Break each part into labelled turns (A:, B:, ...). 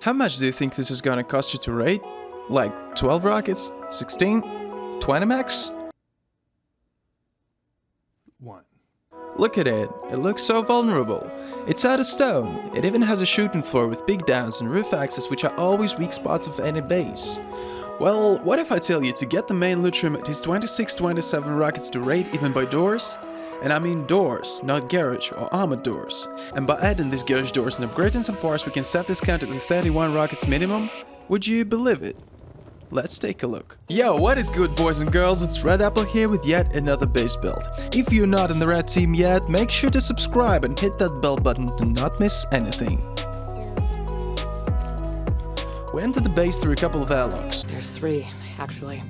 A: How much do you think this is gonna cost you to raid? Like 12 rockets? 16? 20 max?
B: 1.
A: Look at it, it looks so vulnerable. It's out of stone, it even has a shooting floor with peekdowns and roof access, which are always weak spots of any base. Well, what if I tell you to get the main loot room at these 26-27 rockets to raid even by doors? And I mean doors, not garage or armored doors. And by adding these garage doors and upgrading some parts, we can set this count at the 31 rockets minimum? Would you believe it? Let's take a look. Yo, what is good, boys and girls? It's Red Apple here with yet another base build. If you're not in the red team yet, make sure to subscribe and hit that bell button to not miss anything. We enter the base through a couple of airlocks.
C: There's 3, actually.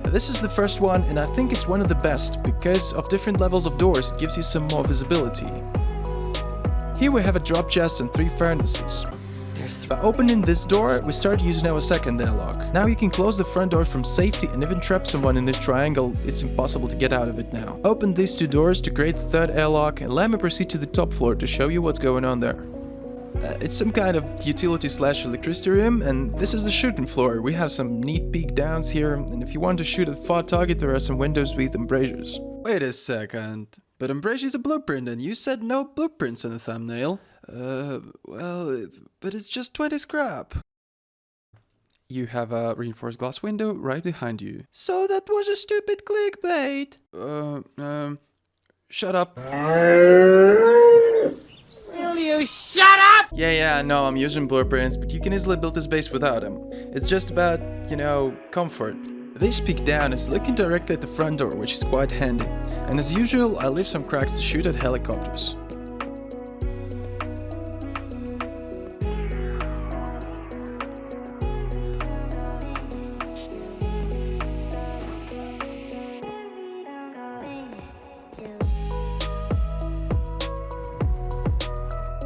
A: This is the first one, and I think it's one of the best, because of different levels of doors, it gives you some more visibility. Here we have a drop chest and 3 furnaces. By opening this door, we start using our second airlock. Now you can close the front door from safety and even trap someone in this triangle. It's impossible to get out of it now. Open these 2 doors to create the third airlock, and let me proceed to the top floor to show you what's going on there. It's some kind of utility/electricity room, and this is the shooting floor. We have some neat peekdowns here, and if you want to shoot at far target, there are some windows with embrasures. Wait a second, but embrasure is a blueprint, and you said no blueprints in the thumbnail. Well, but it's just 20 scrap. You have a reinforced glass window right behind you. So that was a stupid clickbait. Shut up.
C: Will you shut up?
A: Yeah, no, I'm using blueprints, but you can easily build this base without them. It's just about, comfort. This peek down is looking directly at the front door, which is quite handy. And as usual, I leave some cracks to shoot at helicopters.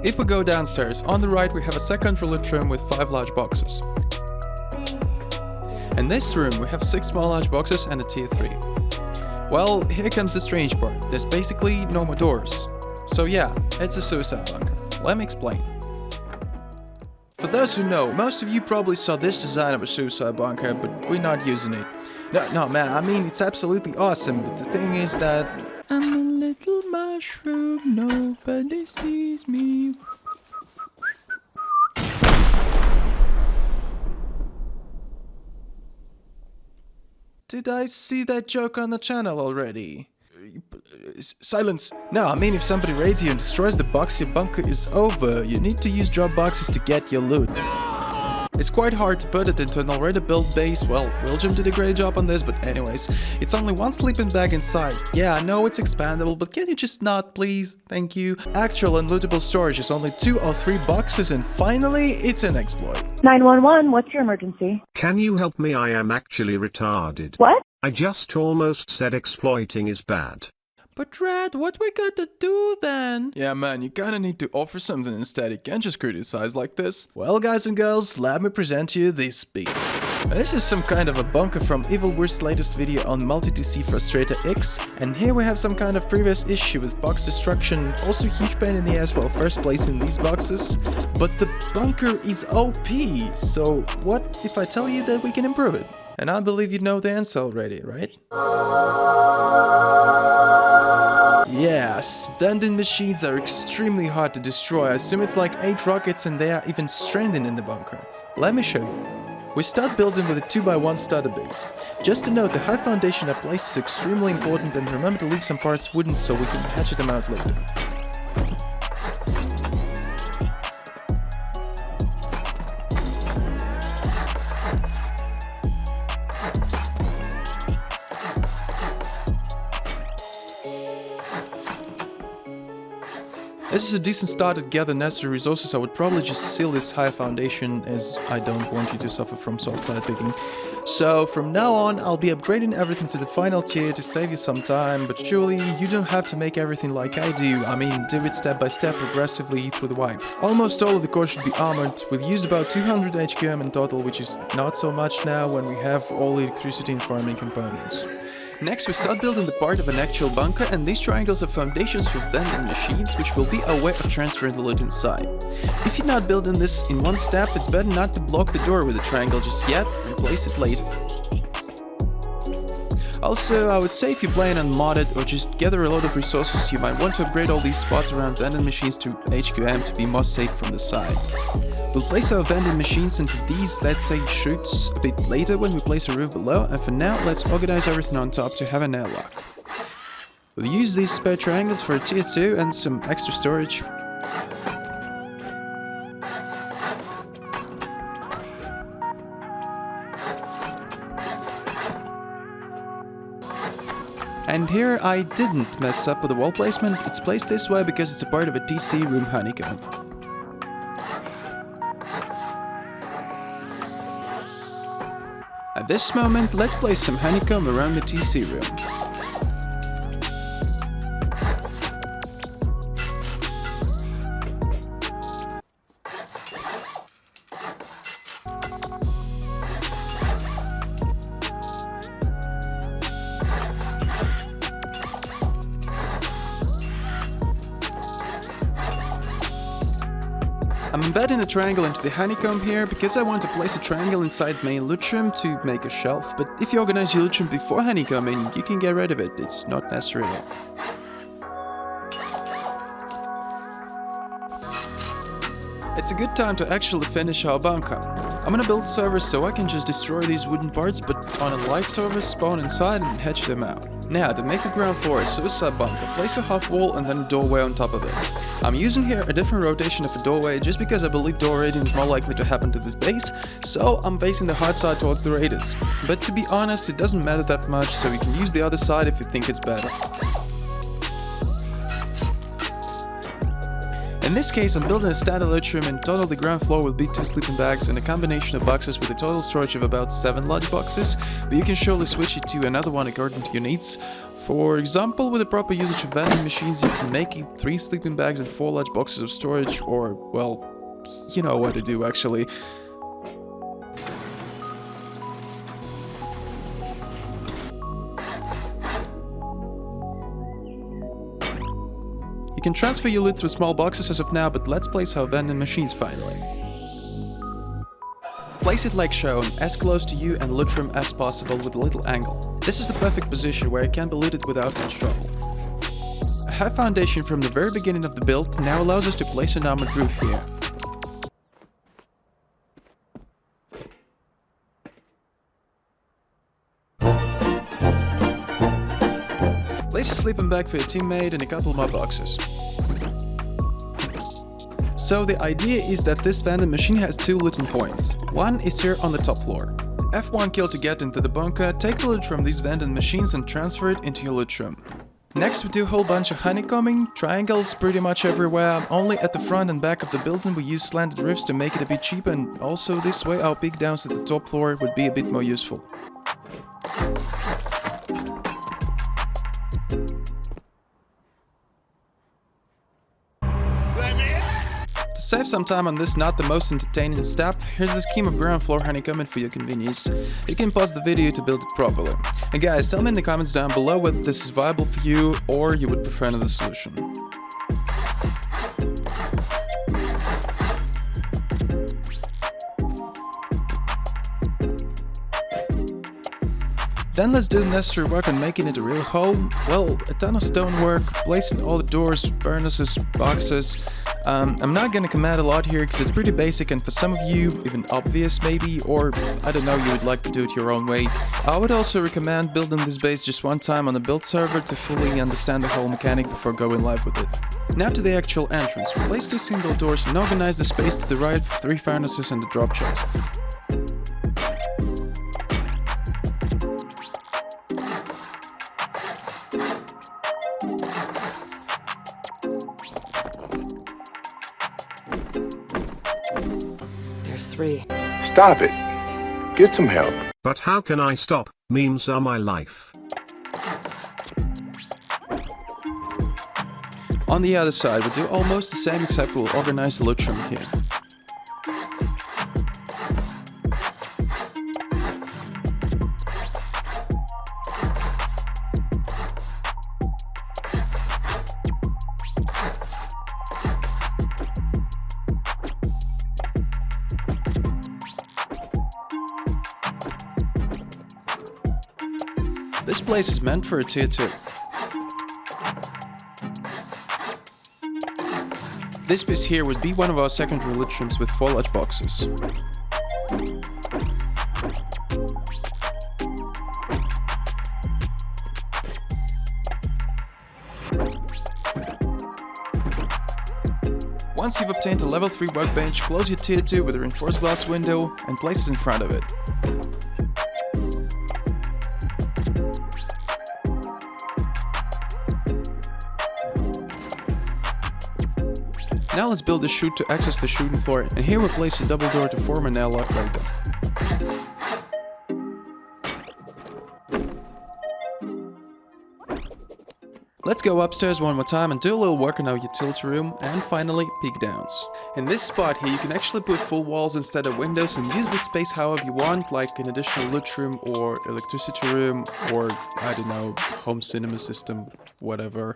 A: If we go downstairs, on the right we have a second loot room with 5 large boxes. In this room we have 6 small large boxes and a tier 3. Well, here comes the strange part. There's basically no more doors. So yeah, it's a suicide bunker. Let me explain. For those who know, most of you probably saw this design of a suicide bunker, but we're not using it. No man, I mean it's absolutely awesome, but the thing is that I'm a little mushroom, nobody sees me. Did I see that joke on the channel already? Silence! No, I mean if somebody raids you and destroys the box, your bunker is over. You need to use drop boxes to get your loot. It's quite hard to put it into an already built base. Well, William did a great job on this, but anyways, it's only 1 sleeping bag inside. Yeah, I know it's expandable, but can you just not, please? Thank you. Actual and lootable storage is only 2 or 3 boxes, and finally, it's an exploit.
D: 911, what's your emergency?
E: Can you help me? I am actually retarded.
D: What?
E: I just almost said exploiting is bad.
A: But Red, what we gotta do then? Yeah man, you kinda need to offer something instead, you can't just criticize like this. Well guys and girls, let me present you this speed. This is some kind of a bunker from Evil Worst's latest video on Multi-TC Frustrator X, and here we have some kind of previous issue with box destruction, also huge pain in the ass while first placing these boxes. But the bunker is OP, so what if I tell you that we can improve it? And I believe you know the answer already, right? Yes, vending machines are extremely hard to destroy. I assume it's like 8 rockets and they are even stranded in the bunker. Let me show you. We start building with a 2x1 starter base. Just to note, the high foundation I placed is extremely important, and remember to leave some parts wooden so we can hatchet them out later. This is a decent start to gather necessary resources. I would probably just seal this high foundation, as I don't want you to suffer from salt side picking. So from now on, I'll be upgrading everything to the final tier to save you some time, but surely you don't have to make everything like I do. I mean, do it step by step, progressively through the wipe. Almost all of the core should be armored. We've used about 200 HQM in total, which is not so much now when we have all the electricity and farming components. Next we start building the part of an actual bunker, and these triangles are foundations for vending machines, which will be a way of transferring the loot inside. If you're not building this in one step, it's better not to block the door with a triangle just yet and place it later. Also, I would say if you're playing unmodded or just gather a lot of resources, you might want to upgrade all these spots around vending machines to HQM to be more safe from the side. We'll place our vending machines into these, let's say, chutes a bit later when we place a roof below, and for now let's organize everything on top to have an airlock. We'll use these spare triangles for a tier 2 and some extra storage. And here I didn't mess up with the wall placement, it's placed this way because it's a part of a TC room honeycomb. At this moment, let's place some honeycomb around the TC room. I'm embedding a triangle into the honeycomb here because I want to place a triangle inside main lootroom to make a shelf, but if you organize your lootroom before honeycombing, you can get rid of it, it's not necessary at all. It's a good time to actually finish our bunker. I'm gonna build servers so I can just destroy these wooden parts, but on a live server, spawn inside and hatch them out. Now, to make the ground floor a suicide bunker, place a half wall and then a doorway on top of it. I'm using here a different rotation of a doorway just because I believe door raiding is more likely to happen to this base, so I'm facing the hard side towards the raiders. But to be honest, it doesn't matter that much, so you can use the other side if you think it's better. In this case, I'm building a standard lootroom, and in total the ground floor will be 2 sleeping bags and a combination of boxes with a total storage of about 7 large boxes, but you can surely switch it to another one according to your needs. For example, with the proper usage of vending machines, you can make 3 sleeping bags and 4 large boxes of storage, or, well, you know what to do actually. You can transfer your loot through small boxes as of now, but let's place our vending machines finally. Place it like shown, as close to you and lootroom as possible with a little angle. This is the perfect position where it can be looted without much trouble. A high foundation from the very beginning of the build now allows us to place an armored roof here. Place a sleeping bag for your teammate and a couple more boxes. So the idea is that this vending machine has 2 looting points. One is here on the top floor. F1 kill to get into the bunker, take the loot from these vending machines and transfer it into your loot room. Next we do a whole bunch of honeycombing, triangles pretty much everywhere. Only at the front and back of the building we use slanted roofs to make it a bit cheaper, and also this way our peekdowns at the top floor would be a bit more useful. To save some time on this not the most entertaining step, here's the scheme of ground floor honeycombing for your convenience. You can pause the video to build it properly. And guys, tell me in the comments down below whether this is viable for you or you would prefer another solution. Then let's do the necessary work on making it a real home. Well, a ton of stonework, placing all the doors, furnaces, boxes. I'm not gonna comment a lot here because it's pretty basic and for some of you even obvious maybe, or I don't know, you would like to do it your own way. I would also recommend building this base just one time on the build server to fully understand the whole mechanic before going live with it. Now to the actual entrance. Place 2 single doors and organize the space to the right for 3 furnaces and the drop chest.
C: There's 3.
B: Stop it. Get some help.
E: But how can I stop? Memes are my life.
A: On the other side, we do almost the same except we'll organize the loot room here. This place is meant for a tier 2. This piece here would be one of our secondary loot rooms with 4 large boxes. Once you've obtained a level 3 workbench, close your tier 2 with a reinforced glass window and place it in front of it. Now let's build a chute to access the shooting floor, and here we'll place a double door to form an airlock right there. Let's go upstairs one more time and do a little work on our utility room, and finally, Peekdowns. In this spot here you can actually put full walls instead of windows and use the space however you want, like an additional loot room or electricity room or, I don't know, home cinema system, whatever.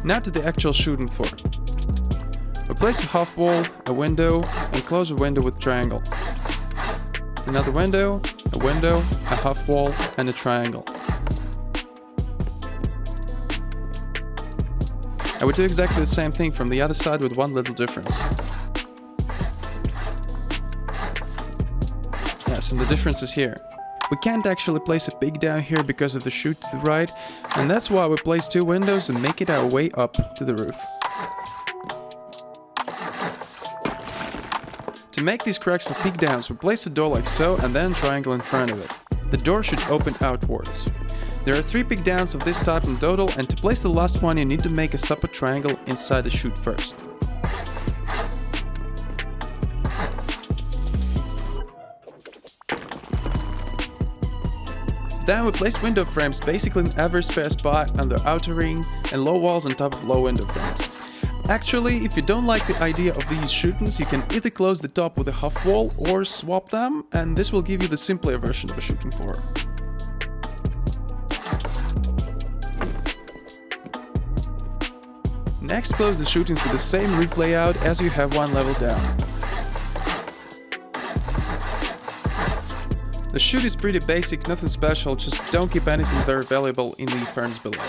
A: Now to the actual shooting floor. Replace a half wall, a window, and close a window with triangle. Another window, a half wall, and a triangle. I would do exactly the same thing from the other side with one little difference. Yes, and the difference is here. We can't actually place a Peekdown here because of the chute to the right, and that's why we place 2 windows and make it our way up to the roof. To make these cracks for Peekdowns, we place a door like so and then a triangle in front of it. The door should open outwards. There are 3 Peekdowns of this type in total, and to place the last one you need to make a separate triangle inside the chute first. Then we place window frames basically in every spare spot on the outer ring and low walls on top of low window frames. Actually, if you don't like the idea of these shootings, you can either close the top with a half wall or swap them, and this will give you the simpler version of a shooting floor. Next, close the shootings with the same roof layout as you have one level down. The chute is pretty basic, nothing special, just don't keep anything very valuable in the ferns below.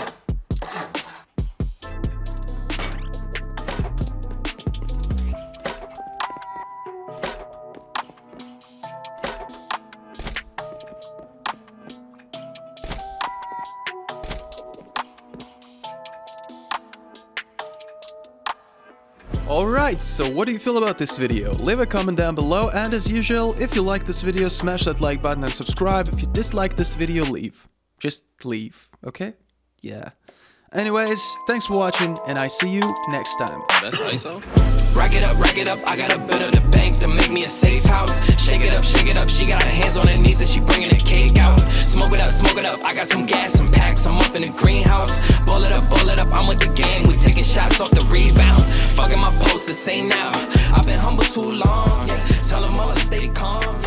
A: Alright, so what do you feel about this video? Leave a comment down below, and as usual, if you like this video, smash that like button and subscribe. If you dislike this video, leave. Just leave, okay? Yeah. Anyways, thanks for watching, and I see you next time.
F: That's ISO. Rack it up, I got a bit of the bank to make me a safe house. Shake it up, she got her hands on her knees and she bringing the cake out. Smoke it up, I got some gas, some packs, I'm up in the greenhouse. Ball it up, I'm with the gang, we taking shots off the rebound. Fucking my post to say now, I've been humble too long, yeah. Tell them all to stay calm.